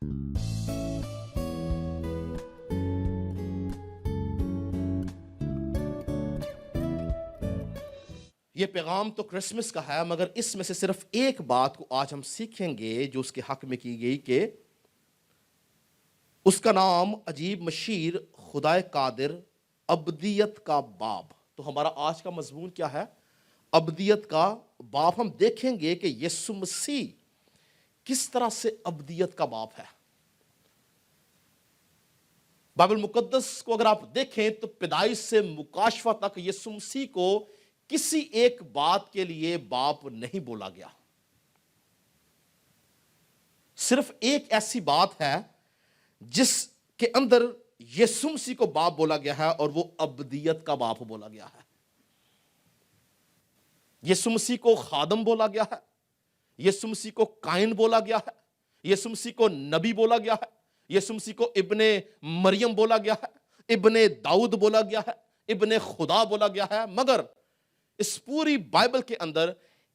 یہ پیغام تو کرسمس کا ہے، مگر اس میں سے صرف ایک بات کو آج ہم سیکھیں گے جو اس کے حق میں کی گئی کہ اس کا نام عجیب مشیر خدائے قادر ابدیت کا باپ۔ تو ہمارا آج کا مضمون کیا ہے؟ ابدیت کا باپ۔ ہم دیکھیں گے کہ یسوع مسیح کس طرح سے ابدیت کا باپ ہے۔ بائبل مقدس کو اگر آپ دیکھیں تو پیدائش سے مکاشفہ تک یسوع مسیح کو کسی ایک بات کے لیے باپ نہیں بولا گیا۔ صرف ایک ایسی بات ہے جس کے اندر یسوع مسیح کو باپ بولا گیا ہے، اور وہ ابدیت کا باپ بولا گیا ہے۔ یسوع مسیح کو خادم بولا گیا ہے، یسوع مسیح کو کائن بولا گیا ہے، یسوع مسیح کو نبی بولا گیا ہے، یسوع مسیح کو ابن مریم بولا گیا ہے، ابن داؤد بولا گیا ہے، ابن خدا بولا گیا ہے۔ مگر اس پوری بائبل کے اندر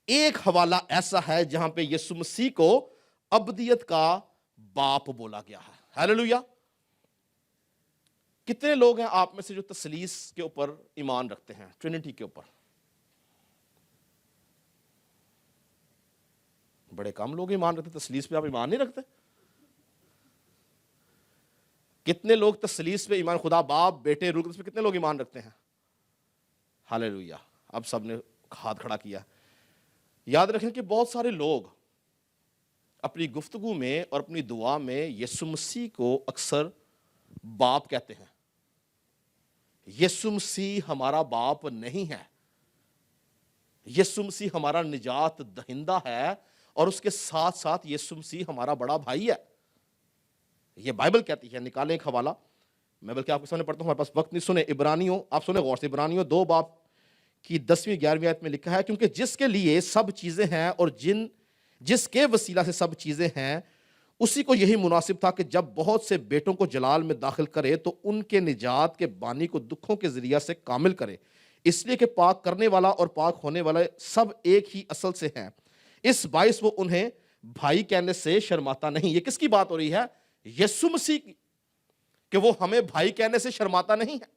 ایک حوالہ ایسا ہے جہاں پہ یسوع مسیح کو ابدیت کا باپ بولا گیا ہے۔ ہیلیلویا۔ کتنے لوگ ہیں آپ میں سے جو تثلیث کے اوپر ایمان رکھتے ہیں، ٹرینٹی کے اوپر؟ بڑے کم لوگ ایمان رکھتے ہیں تثلیث پہ۔ آپ ایمان نہیں رکھتے؟ کتنے لوگ تثلیث پہ ایمان، خدا باپ بیٹے روح القدس پہ کتنے لوگ ایمان رکھتے ہیں؟ ہیلیلویا۔ اب سب نے ہاتھ کھڑا کیا۔ یاد رکھیں کہ بہت سارے لوگ اپنی گفتگو میں اور اپنی دعا میں یسوع مسیح کو اکثر باپ کہتے ہیں۔ یسوع مسیح ہمارا باپ نہیں ہے۔ یسوع مسیح ہمارا نجات دہندہ ہے، اور اس کے ساتھ ساتھ یسوع مسیح ہمارا بڑا بھائی ہے۔ یہ بائبل کہتی ہے۔ نکالیں ایک حوالہ، میں بلکہ آپ کے سامنے پڑھتا ہوں، ہمارے پاس وقت نہیں۔ سنیں عبرانیوں، آپ سنیں غور سے، عبرانیوں 2 باب کی 10ویں 11ویں آیت میں لکھا ہے، کیونکہ جس کے لیے سب چیزیں ہیں اور جس کے وسیلہ سے سب چیزیں ہیں، اسی کو یہی مناسب تھا کہ جب بہت سے بیٹوں کو جلال میں داخل کرے تو ان کے نجات کے بانی کو دکھوں کے ذریعہ سے کامل کرے، اس لیے کہ پاک کرنے والا اور پاک ہونے والا سب ایک ہی اصل سے ہیں، اس باعث وہ انہیں بھائی کہنے سے شرماتا نہیں۔ یہ کس کی بات ہو رہی ہے؟ یسوع مسیح کی، کہ وہ ہمیں بھائی کہنے سے شرماتا نہیں ہے۔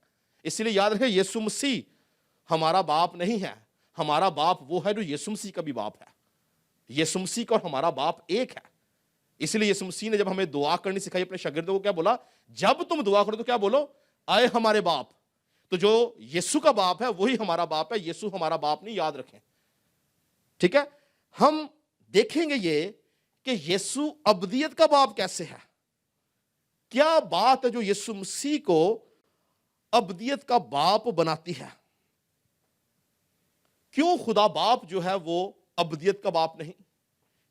اس لیے یاد رکھیں یسوع مسیح ہمارا باپ نہیں ہے، ہمارا باپ وہ ہے جو یسوع مسیح کا بھی باپ ہے۔ یسوع مسیح کا اور ہمارا باپ ایک ہے۔ اس لیے یسوع مسیح نے جب ہمیں دعا کرنی سکھائی اپنے شاگردوں کو کیا بولا؟ جب تم دعا کرو تو کیا بولو؟ آئے ہمارے باپ۔ تو جو یسوع کا باپ ہے وہی ہمارا باپ ہے، یسوع ہمارا باپ نہیں، یاد رکھیں۔ ٹھیک ہے؟ ہم دیکھیں گے یہ کہ یسوع ابدیت کا باپ کیسے ہے۔ کیا بات ہے جو یسوع مسیح کو ابدیت کا باپ بناتی ہے؟ کیوں خدا باپ جو ہے وہ ابدیت کا باپ نہیں؟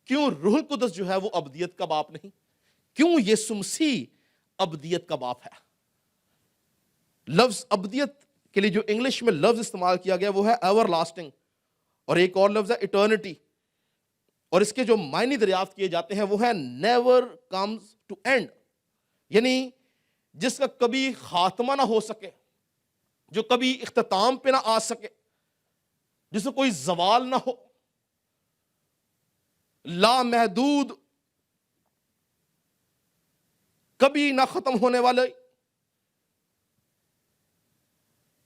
کیوں روح القدس جو ہے وہ ابدیت کا باپ نہیں؟ کیوں یسوع مسیح ابدیت کا باپ ہے؟ لفظ ابدیت کے لیے جو انگلش میں لفظ استعمال کیا گیا وہ ہے ایور لاسٹنگ، اور ایک اور لفظ ہے اٹرنٹی، اور اس کے جو معنی دریافت کیے جاتے ہیں وہ ہے نیور کمز ٹو اینڈ، یعنی جس کا کبھی خاتمہ نہ ہو سکے، جو کبھی اختتام پہ نہ آ سکے، جس میں کوئی زوال نہ ہو، لامحدود، کبھی نہ ختم ہونے والے،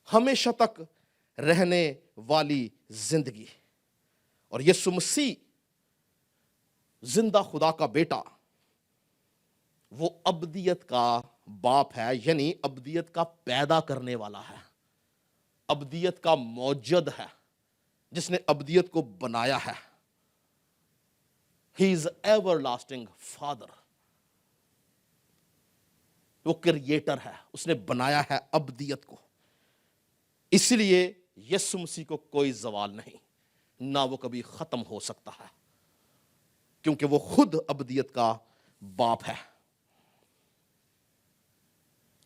ہمیشہ تک رہنے والی زندگی۔ اور یسوع مسیح زندہ خدا کا بیٹا، وہ ابدیت کا باپ ہے، یعنی ابدیت کا پیدا کرنے والا ہے، ابدیت کا موجد ہے، جس نے ابدیت کو بنایا ہے۔ He is everlasting Father۔ وہ کریٹر ہے، اس نے بنایا ہے ابدیت کو۔ اس لیے یسوع مسیح کو کوئی زوال نہیں، نہ وہ کبھی ختم ہو سکتا ہے، کیونکہ وہ خود ابدیت کا باپ ہے۔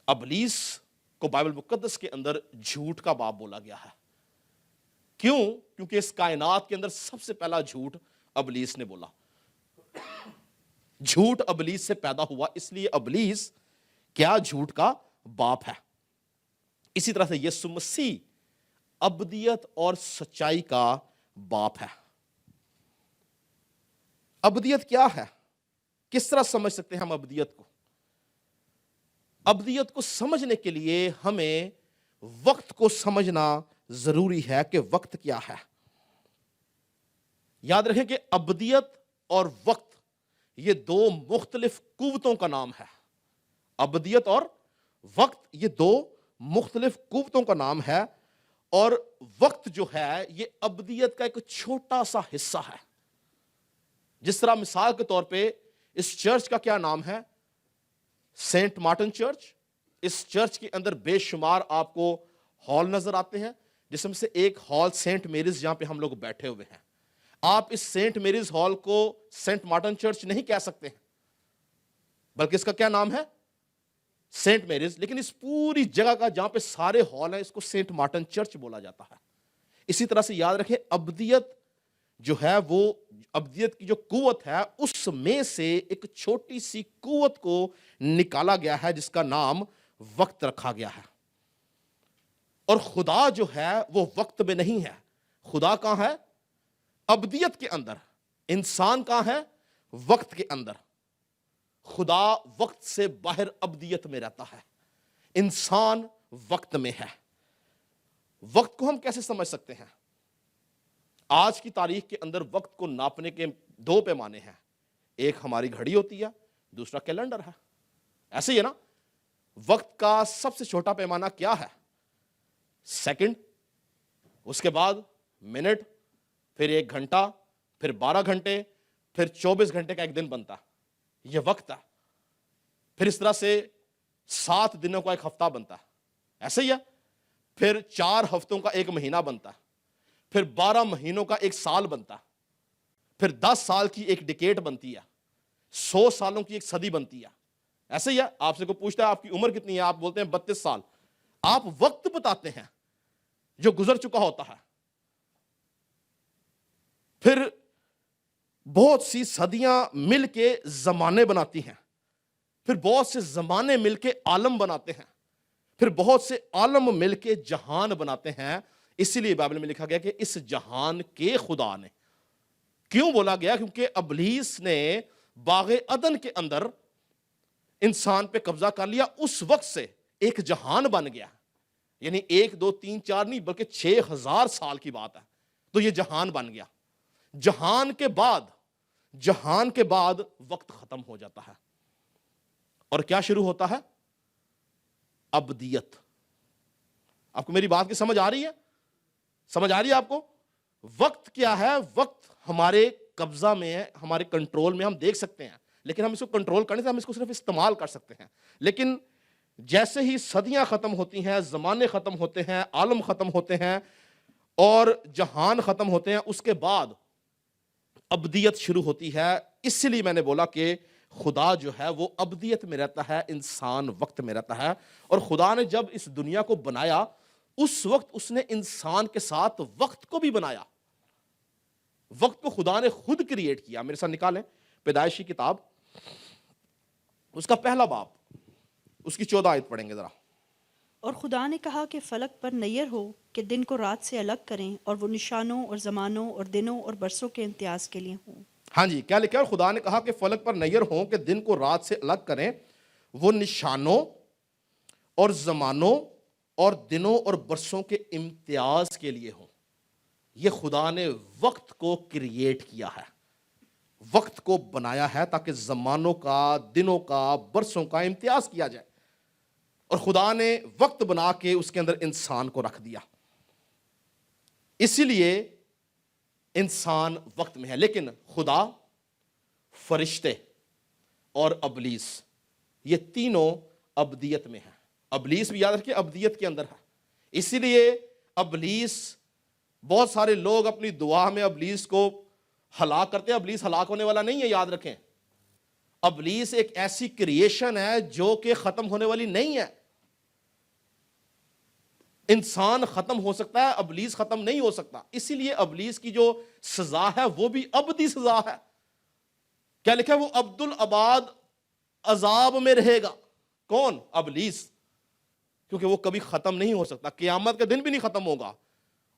ابلیس کو بائبل مقدس کے اندر جھوٹ کا باپ بولا گیا ہے۔ کیوں؟ کیونکہ اس کائنات کے اندر سب سے پہلا جھوٹ ابلیس نے بولا۔ جھوٹ ابلیس سے پیدا ہوا، اس لیے ابلیس کیا جھوٹ کا باپ ہے۔ اسی طرح سے یسوع مسیح ابدیت اور سچائی کا باپ ہے۔ ابدیت کیا ہے؟ کس طرح سمجھ سکتے ہیں ہم ابدیت کو؟ ابدیت کو سمجھنے کے لیے ہمیں وقت کو سمجھنا ضروری ہے کہ وقت کیا ہے. یاد رکھیں کہ ابدیت اور وقت یہ دو مختلف قوتوں کا نام ہے. ابدیت اور وقت یہ دو مختلف قوتوں کا نام ہے، اور وقت جو ہے یہ ابدیت کا ایک چھوٹا سا حصہ ہے. جس طرح مثال کے طور پہ اس چرچ کا کیا نام ہے؟ Saint Martin church. اس چرچ کے اندر بے شمار آپ کو ہال نظر آتے ہیں، جس میں سے ایک ہال سینٹ میریز جہاں پہ ہم لوگ بیٹھے ہوئے ہیں. آپ اس سینٹ میریز ہال کو سینٹ مارٹن چرچ نہیں کہہ سکتے ہیں، بلکہ اس کا کیا نام ہے؟ Saint Mary's. لیکن اس پوری جگہ کا جہاں پہ سارے ہال ہیں اس کو سینٹ مارٹن چرچ بولا جاتا ہے. اسی طرح سے یاد رکھیں ابدیت جو ہے وہ ابدیت کی جو قوت ہے اس میں سے ایک چھوٹی سی قوت کو نکالا گیا ہے جس کا نام وقت رکھا گیا ہے. اور خدا جو ہے وہ وقت میں نہیں ہے. خدا کہاں ہے؟ ابدیت کے اندر. انسان کہاں ہے؟ وقت کے اندر. خدا وقت سے باہر ابدیت میں رہتا ہے، انسان وقت میں ہے. وقت کو ہم کیسے سمجھ سکتے ہیں؟ آج کی تاریخ کے اندر وقت کو ناپنے کے دو پیمانے ہیں. ایک ہماری گھڑی ہوتی ہے، دوسرا کیلنڈر ہے. ایسے ہی ہے نا؟ وقت کا سب سے چھوٹا پیمانہ کیا ہے؟ سیکنڈ. اس کے بعد منٹ، پھر 1 گھنٹہ، پھر 12 گھنٹے، پھر 24 گھنٹے کا ایک دن بنتا. یہ وقت ہے. پھر اس طرح سے 7 دنوں کا ایک ہفتہ بنتا ہے. ایسے ہی ہے. پھر 4 ہفتوں کا ایک مہینہ بنتا ہے. پھر 12 مہینوں کا ایک سال بنتا ہے. پھر 10 سال کی ایک ڈیکیڈ بنتی ہے. 100 سالوں کی ایک صدی بنتی ہے. ایسے ہی ہے. آپ سے کوئی پوچھتا ہے آپ کی عمر کتنی ہے، آپ بولتے ہیں 32 سال. آپ وقت بتاتے ہیں جو گزر چکا ہوتا ہے. پھر بہت سی صدیاں مل کے زمانے بناتی ہیں. پھر بہت سے زمانے مل کے عالم بناتے ہیں. پھر بہت سے عالم مل کے جہان بناتے ہیں. اسی لیے بائبل میں لکھا گیا کہ اس جہان کے خدا نے. کیوں بولا گیا؟ کیونکہ ابلیس نے باغ عدن کے اندر انسان پہ قبضہ کر لیا. اس وقت سے ایک جہان بن گیا. یعنی 1 2 3 4 نہیں بلکہ 6000 سال کی بات ہے. تو یہ جہان بن گیا. جہان کے بعد وقت ختم ہو جاتا ہے اور کیا شروع ہوتا ہے؟ ابدیت. آپ کو میری بات کی سمجھ آ رہی ہے؟ سمجھ آ رہی ہے آپ کو؟ وقت کیا ہے؟ وقت ہمارے قبضہ میں ہے، ہمارے کنٹرول میں. ہم دیکھ سکتے ہیں لیکن ہم اس کو کنٹرول کرنے سے ہم اس کو صرف استعمال کر سکتے ہیں. لیکن جیسے ہی صدیاں ختم ہوتی ہیں، زمانے ختم ہوتے ہیں، عالم ختم ہوتے ہیں اور جہان ختم ہوتے ہیں، اس کے بعد ابدیت شروع ہوتی ہے. اس لیے میں نے بولا کہ خدا جو ہے وہ ابدیت میں رہتا ہے، انسان وقت میں رہتا ہے. اور خدا نے جب اس دنیا کو بنایا اس وقت اس نے انسان کے ساتھ وقت کو بھی بنایا. وقت کو خدا نے خود کریٹ کیا. میرے ساتھ نکالیں پیدائش کی کتاب، اس کا پہلا باب، اس کی 14 آیت پڑھیں گے ذرا. اور خدا نے کہا کہ فلک پر نیر ہو کہ دن کو رات سے الگ کریں، اور وہ نشانوں اور زمانوں اور دنوں اور برسوں کے امتیاز کے لیے ہوں. ہاں جی، کیا لکھا ہے؟ خدا نے کہا کہ فلک پر نیر ہوں کہ دن کو رات سے الگ کریں، وہ نشانوں اور زمانوں اور دنوں اور برسوں کے امتیاز کے لیے ہوں. یہ خدا نے وقت کو کریٹ کیا ہے، وقت کو بنایا ہے تاکہ زمانوں کا، دنوں کا، برسوں کا امتیاز کیا جائے. اور خدا نے وقت بنا کے اس کے اندر انسان کو رکھ دیا. اسی لیے انسان وقت میں ہے. لیکن خدا، فرشتے اور ابلیس یہ تینوں ابدیت میں ہیں. ابلیس بھی یاد رکھیں ابدیت کے اندر ہے. اسی لیے ابلیس، بہت سارے لوگ اپنی دعا میں ابلیس کو ہلاک کرتے ہیں. ابلیس ہلاک ہونے والا نہیں ہے، یاد رکھیں. ابلیس ایک ایسی کریشن ہے جو کہ ختم ہونے والی نہیں ہے. انسان ختم ہو سکتا ہے، ابلیس ختم نہیں ہو سکتا. اسی لیے ابلیس کی جو سزا ہے وہ بھی ابدی سزا ہے. کیا لکھا ہے؟ وہ عبد العباد عذاب میں رہے گا. کون؟ ابلیس. کیونکہ وہ کبھی ختم نہیں ہو سکتا، قیامت کا دن بھی نہیں ختم ہوگا.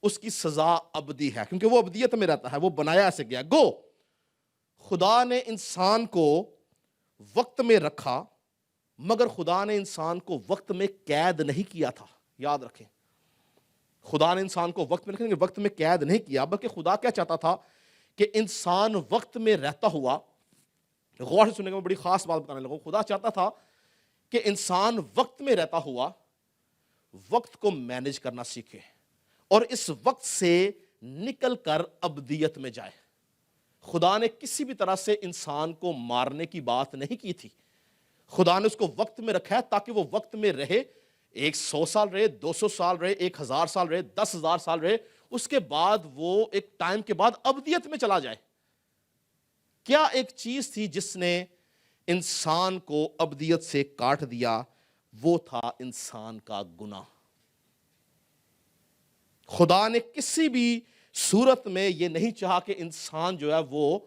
اس کی سزا ابدی ہے کیونکہ وہ ابدیت میں رہتا ہے، وہ بنایا ایسے گیا. گو خدا نے انسان کو وقت میں رکھا، مگر خدا نے انسان کو وقت میں قید نہیں کیا تھا. یاد رکھیں، خدا نے انسان کو وقت میں رکھیں، وقت میں قید نہیں کیا، بلکہ خدا کیا چاہتا تھا کہ انسان وقت میں رہتا ہوا، غور سے سننے کا میں بڑی خاص بات بتانے لگا. خدا چاہتا تھا کہ انسان وقت میں رہتا ہوا وقت کو مینج کرنا سیکھے اور اس وقت سے نکل کر ابدیت میں جائے. خدا نے کسی بھی طرح سے انسان کو مارنے کی بات نہیں کی تھی. خدا نے اس کو وقت میں رکھا ہے تاکہ وہ وقت میں رہے. 100 سال رہے، 200 سال رہے، 1000 سال رہے، 10,000 سال رہے، اس کے بعد وہ ایک ٹائم کے بعد ابدیت میں چلا جائے. کیا ایک چیز تھی جس نے انسان کو ابدیت سے کاٹ دیا؟ وہ تھا انسان کا گناہ. خدا نے کسی بھی صورت میں یہ نہیں چاہا کہ انسان جو ہے وہ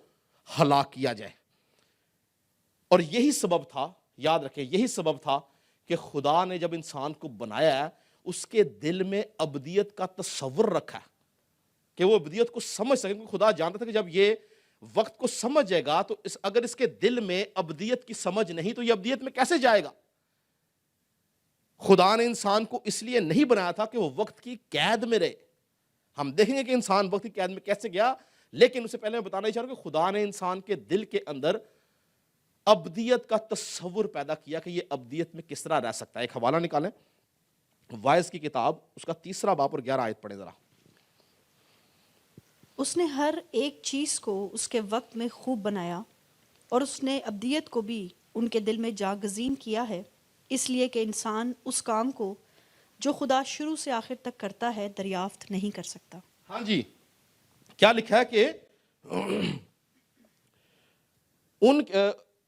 ہلاک کیا جائے. اور یہی سبب تھا، یاد رکھیں، یہی سبب تھا کہ خدا نے جب انسان کو بنایا ہے اس کے دل میں ابدیت کا تصور رکھا ہے کہ وہ ابدیت کو سمجھ سکے. کیونکہ خدا جانتا تھا کہ جب یہ وقت کو سمجھ جائے گا تو اگر اس کے دل میں ابدیت کی سمجھ نہیں تو یہ ابدیت میں کیسے جائے گا. خدا نے انسان کو اس لیے نہیں بنایا تھا کہ وہ وقت کی قید میں رہے. ہم دیکھیں گے کہ انسان وقت کی قید میں کیسے گیا، لیکن اس سے پہلے میں بتانا چاہ رہا ہوں کہ خدا نے انسان کے دل کے اندر ابدیت کا تصور پیدا کیا کہ یہ ابدیت میں کس طرح رہ سکتا ہے. ایک حوالہ نکالیں، وائز کی کتاب اس کا 3 باب اور 11 آیت پڑھیں ذرا. اس نے ہر ایک چیز کو اس کے وقت میں خوب بنایا اور اس نے ابدیت کو بھی ان کے دل میں جاگزین کیا ہے، اس لیے کہ انسان اس کام کو جو خدا شروع سے آخر تک کرتا ہے دریافت نہیں کر سکتا. ہاں جی، کیا لکھا ہے کہ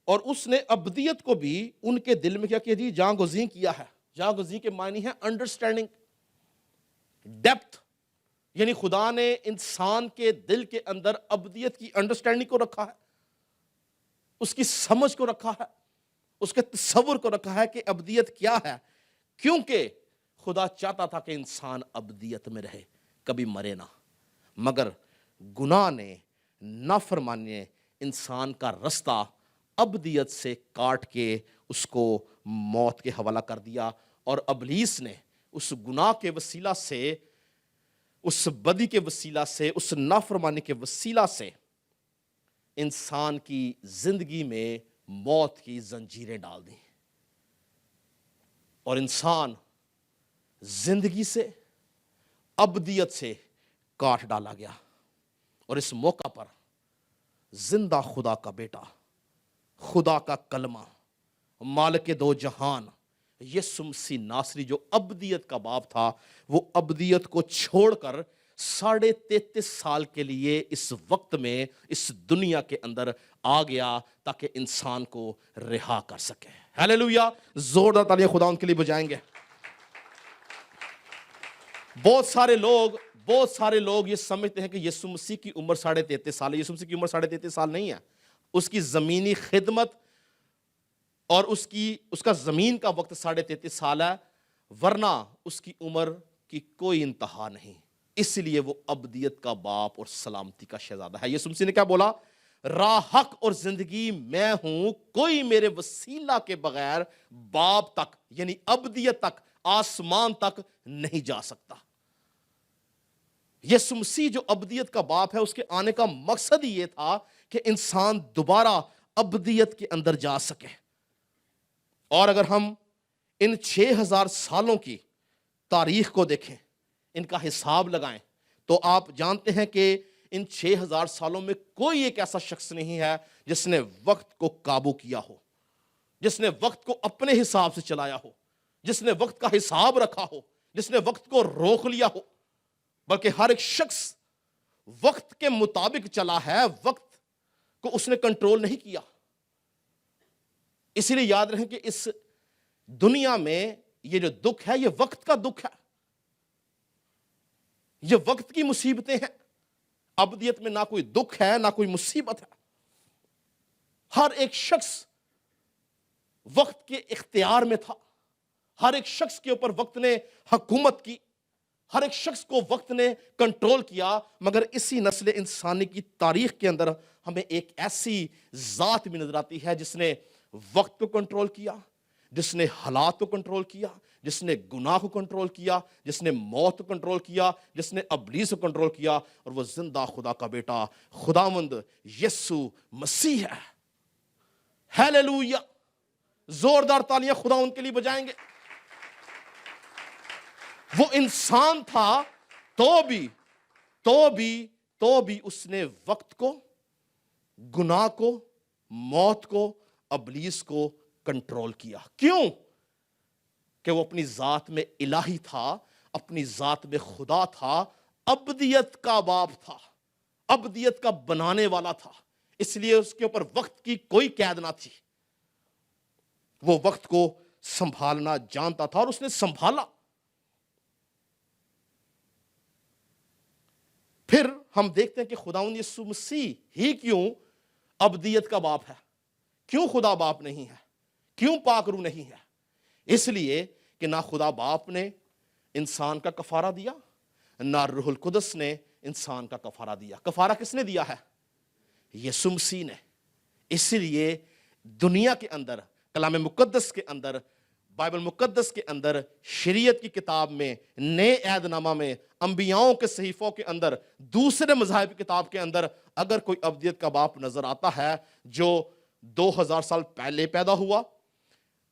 اور اس نے ابدیت کو بھی ان کے دل میں کیا کیا جی؟ جاگزین کیا ہے. جاگزین کے معنی ہے انڈرسٹینڈنگ، ڈیپتھ. یعنی خدا نے انسان کے دل کے اندر ابدیت کی انڈرسٹینڈنگ کو رکھا ہے، اس کی سمجھ کو رکھا ہے، اس کے تصور کو رکھا ہے کہ ابدیت کیا ہے. کیونکہ خدا چاہتا تھا کہ انسان ابدیت میں رہے، کبھی مرے نہ. مگر گناہ نے، نافرمانی نے انسان کا رستہ ابدیت سے کاٹ کے اس کو موت کے حوالہ کر دیا. اور ابلیس نے اس گناہ کے وسیلہ سے، اس بدی کے وسیلہ سے، اس نافرمانی کے وسیلہ سے انسان کی زندگی میں موت کی زنجیریں ڈال دیں اور انسان زندگی سے، ابدیت سے کاٹ ڈالا گیا. اور اس موقع پر زندہ خدا کا بیٹا، خدا کا کلمہ، مالک دو جہان یسوع مسیح ناصری جو ابدیت کا باپ تھا، وہ ابدیت کو چھوڑ کر 33.5 سال کے لیے اس وقت میں اس دنیا کے اندر آ گیا تاکہ انسان کو رہا کر سکے. ہیلیلویا! زوردار تالیاں خدا ان کے لیے بجائیں گے. بہت سارے لوگ یہ سمجھتے ہیں کہ یسوع مسیح کی عمر 33.5 سال ہے. یسوع مسیح کی عمر 33.5 سال نہیں ہے. اس کی زمینی خدمت اور اس کا زمین کا وقت 33.5 سال ہے، ورنہ اس کی عمر کی کوئی انتہا نہیں. اس لیے وہ ابدیت کا باپ اور سلامتی کا شہزادہ ہے. یسوع مسیح نے کیا بولا؟ راہ، حق اور زندگی میں ہوں، کوئی میرے وسیلہ کے بغیر باپ تک، یعنی ابدیت تک، آسمان تک نہیں جا سکتا. یسوع مسیح جو ابدیت کا باپ ہے، اس کے آنے کا مقصد ہی یہ تھا کہ انسان دوبارہ ابدیت کے اندر جا سکے. اور اگر ہم ان 6000 سالوں کی تاریخ کو دیکھیں، ان کا حساب لگائیں، تو آپ جانتے ہیں کہ ان 6000 سالوں میں کوئی ایک ایسا شخص نہیں ہے جس نے وقت کو قابو کیا ہو، جس نے وقت کو اپنے حساب سے چلایا ہو، جس نے وقت کا حساب رکھا ہو، جس نے وقت کو روک لیا ہو. بلکہ ہر ایک شخص وقت کے مطابق چلا ہے، وقت کو اس نے کنٹرول نہیں کیا. اسی لیے یاد رکھیں کہ اس دنیا میں یہ جو دکھ ہے، یہ وقت کا دکھ ہے، یہ وقت کی مصیبتیں ہیں. ابدیت میں نہ کوئی دکھ ہے، نہ کوئی مصیبت ہے. ہر ایک شخص وقت کے اختیار میں تھا، ہر ایک شخص کے اوپر وقت نے حکومت کی، ہر ایک شخص کو وقت نے کنٹرول کیا، مگر اسی نسل انسانی کی تاریخ کے اندر ہمیں ایک ایسی ذات بھی نظر آتی ہے جس نے وقت کو کنٹرول کیا، جس نے حالات کو کنٹرول کیا، جس نے گناہ کو کنٹرول کیا، جس نے موت کو کنٹرول کیا، جس نے ابلیس کو کنٹرول کیا، اور وہ زندہ خدا کا بیٹا خداوند یسوع مسیح ہے۔ ہیلیلویا! زوردار تالیاں خدا ان کے لیے بجائیں گے۔ وہ انسان تھا تو بھی اس نے وقت کو، گناہ کو، موت کو، ابلیس کو کنٹرول کیا۔ کیوں؟ کہ وہ اپنی ذات میں الہی تھا، اپنی ذات میں خدا تھا، ابدیت کا باپ تھا، ابدیت کا بنانے والا تھا، اس لیے اس کے اوپر وقت کی کوئی قید نہ تھی۔ وہ وقت کو سنبھالنا جانتا تھا اور اس نے سنبھالا۔ پھر ہم دیکھتے ہیں کہ خداوند یسوع مسیح ہی کیوں ابدیت کا باپ ہے، کیوں خدا باپ نہیں ہے، کیوں پاک روح نہیں ہے؟ اس لیے کہ نہ خدا باپ نے انسان کا کفارہ دیا، نہ روح القدس نے انسان کا کفارہ دیا۔ کفارہ کس نے دیا ہے؟ یسوع مسیح نے۔ اس لیے دنیا کے اندر، کلام مقدس کے اندر، بائبل مقدس کے اندر، شریعت کی کتاب میں، نئے عہد نامہ میں، انبیاؤں کے صحیفوں کے اندر، دوسرے مذاہب کی کتاب کے اندر اگر کوئی ابدیت کا باپ نظر آتا ہے جو 2000 سال پہلے پیدا ہوا،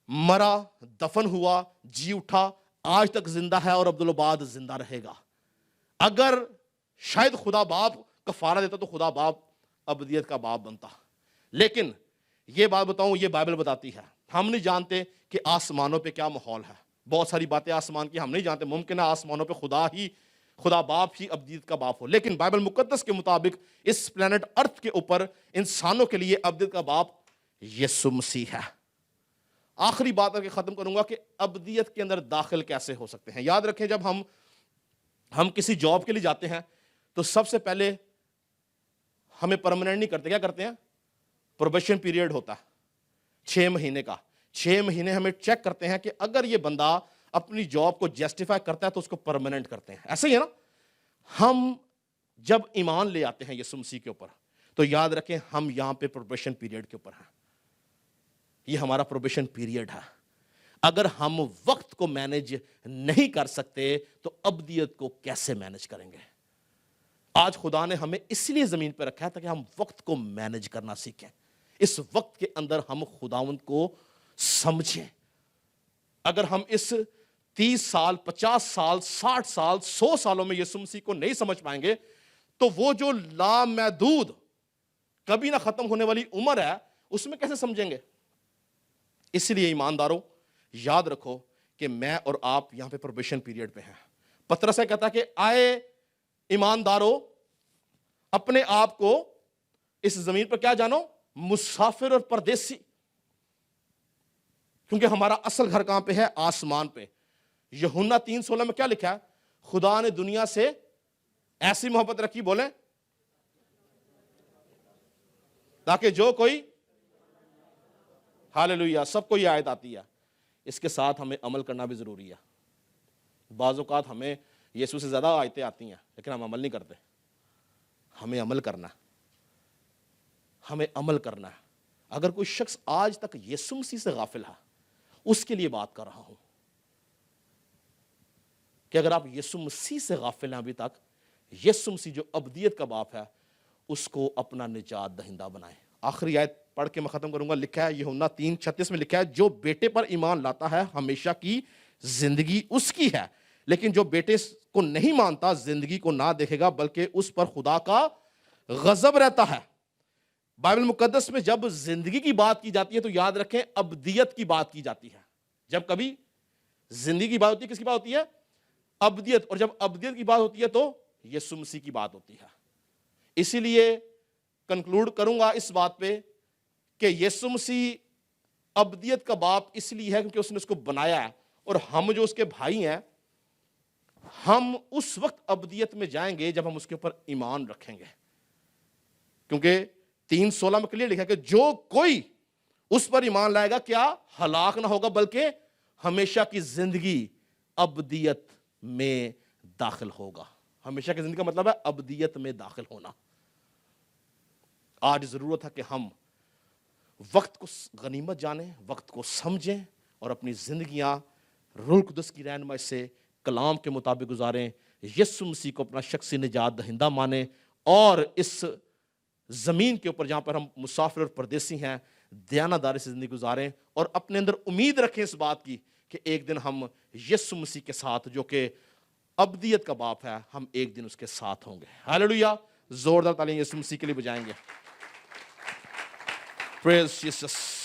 مرا، دفن ہوا، جی اٹھا، آج تک زندہ ہے اور عبدالآباد زندہ رہے گا، اگر شاید خدا باپ کفارہ دیتا تو خدا باپ ابدیت کا باپ بنتا۔ لیکن یہ بات بتاؤں، یہ بائبل بتاتی ہے۔ ہم نہیں جانتے کہ آسمانوں پہ کیا ماحول ہے، بہت ساری باتیں آسمان کی ہم نہیں جانتے، ممکن ہے آسمانوں پہ خدا باپ ہی ابدیت کا باپ ہو، لیکن بائبل مقدس کے مطابق اس پلانٹ ارتھ کے اوپر انسانوں کے لیے ابدیت کا باپ یسوع مسیح ہے۔ آخری بات کر کے ختم کروں گا کہ ابدیت کے اندر داخل کیسے ہو سکتے ہیں۔ یاد رکھیں، جب ہم کسی جاب کے لیے جاتے ہیں تو سب سے پہلے ہمیں پرماننٹ نہیں کرتے، کیا کرتے ہیں؟ پروبیشن پیریڈ ہوتا ہے 6 مہینے کا۔ 6 مہینے ہمیں چیک کرتے ہیں کہ اگر یہ بندہ اپنی جاب کو جسٹیفائی کرتا ہے تو اس کو پرماننٹ کرتے ہیں۔ ایسے ہی ہے نا؟ ہم جب ایمان لے آتے ہیں یسوع مسیح کے اوپر تو یاد رکھیں ہم یہاں پہ پروبیشن پیریڈ کے اوپر ہیں، یہ ہمارا پروبیشن پیریڈ ہے۔ اگر ہم وقت کو مینج نہیں کر سکتے تو ابدیت کو کیسے مینج کریں گے؟ آج خدا نے ہمیں اس لیے زمین پہ رکھا ہے تاکہ ہم وقت کو مینج کرنا سیکھیں، اس وقت کے اندر ہم خداوند کو سمجھیں۔ اگر ہم اس 30 سال، 50 سال، 60 سال، 100 سالوں میں یسوع مسیح کو نہیں سمجھ پائیں گے تو وہ جو لامحدود کبھی نہ ختم ہونے والی عمر ہے اس میں کیسے سمجھیں گے؟ اس لیے ایمانداروں یاد رکھو کہ میں اور آپ یہاں پہ پروبیشن پیریڈ پہ ہیں۔ پترس کہتا ہے کہ آئے ایمانداروں اپنے آپ کو اس زمین پر کیا جانو؟ مسافر اور پردیسی، کیونکہ ہمارا اصل گھر کہاں پہ ہے؟ آسمان پہ۔ یوحنا 3:16 میں کیا لکھا ہے؟ خدا نے دنیا سے ایسی محبت رکھی، بولیں، تاکہ جو کوئی، ہاللیلویہ، سب کو یہ آیت آتی ہے۔ اس کے ساتھ ہمیں عمل کرنا بھی ضروری ہے۔ بعض اوقات ہمیں یسوع سے زیادہ آیتیں آتی ہیں لیکن ہم عمل نہیں کرتے۔ ہمیں عمل کرنا ہے، ہمیں عمل کرنا ہے۔ اگر کوئی شخص آج تک یسوع مسیح سے غافل ہے، اس کے لیے بات کر رہا ہوں کہ اگر آپ یسوع مسیح سے غافل ہیں ابھی تک، یسوع مسیح جو ابدیت کا باپ ہے اس کو اپنا نجات دہندہ بنائیں۔ آخری آیت پڑھ کے میں ختم کروں گا۔ لکھا ہے یوحنا 3:36 میں لکھا ہے، جو بیٹے پر ایمان لاتا ہے ہمیشہ کی زندگی اس کی ہے، لیکن جو بیٹے کو نہیں مانتا زندگی کو نہ دیکھے گا بلکہ اس پر خدا کا غضب رہتا ہے۔ بائبل مقدس میں جب زندگی کی بات کی جاتی ہے تو یاد رکھیں ابدیت کی بات کی جاتی ہے۔ جب کبھی زندگی کی بات ہوتی ہے، کس کی بات ہوتی ہے؟ ابدیت۔ اور جب ابدیت کی بات ہوتی ہے تو یسوع مسیح کی بات ہوتی ہے۔ اسی لیے کنکلوڈ کروں گا اس بات پہ کہ یسوع مسیح ابدیت کا باپ اس لیے ہے کیونکہ اس نے اس کو بنایا ہے، اور ہم جو اس کے بھائی ہیں ہم اس وقت ابدیت میں جائیں گے جب ہم اس کے اوپر ایمان رکھیں گے، کیونکہ 3:16 میں کلیئر لکھا ہے کہ جو کوئی اس پر ایمان لائے گا کیا ہلاک نہ ہوگا بلکہ ہمیشہ کی زندگی ابدیت میں داخل ہوگا. ہمیشہ کی زندگی کا مطلب ہے ابدیت میں داخل ہونا. آج ضرورت ہے کہ ہم وقت کو غنیمت جانیں, وقت کو سمجھیں اور اپنی زندگیاں روح القدس کی رہنمائی سے کلام کے مطابق گزاریں, یسوع مسیح کو اپنا شخصی نجات دہندہ مانیں, اور اس زمین کے اوپر جہاں پر ہم مسافر اور پردیسی ہیں دیانتداری سے زندگی گزاریں, اور اپنے اندر امید رکھیں اس بات کی کہ ایک دن ہم یسوع مسیح کے ساتھ, جو کہ ابدیت کا باپ ہے, ہم ایک دن اس کے ساتھ ہوں گے. ہاللیلویہ. زوردار تعلیم یسوع مسیح کے لیے بجائیں گے. پریز جیسس.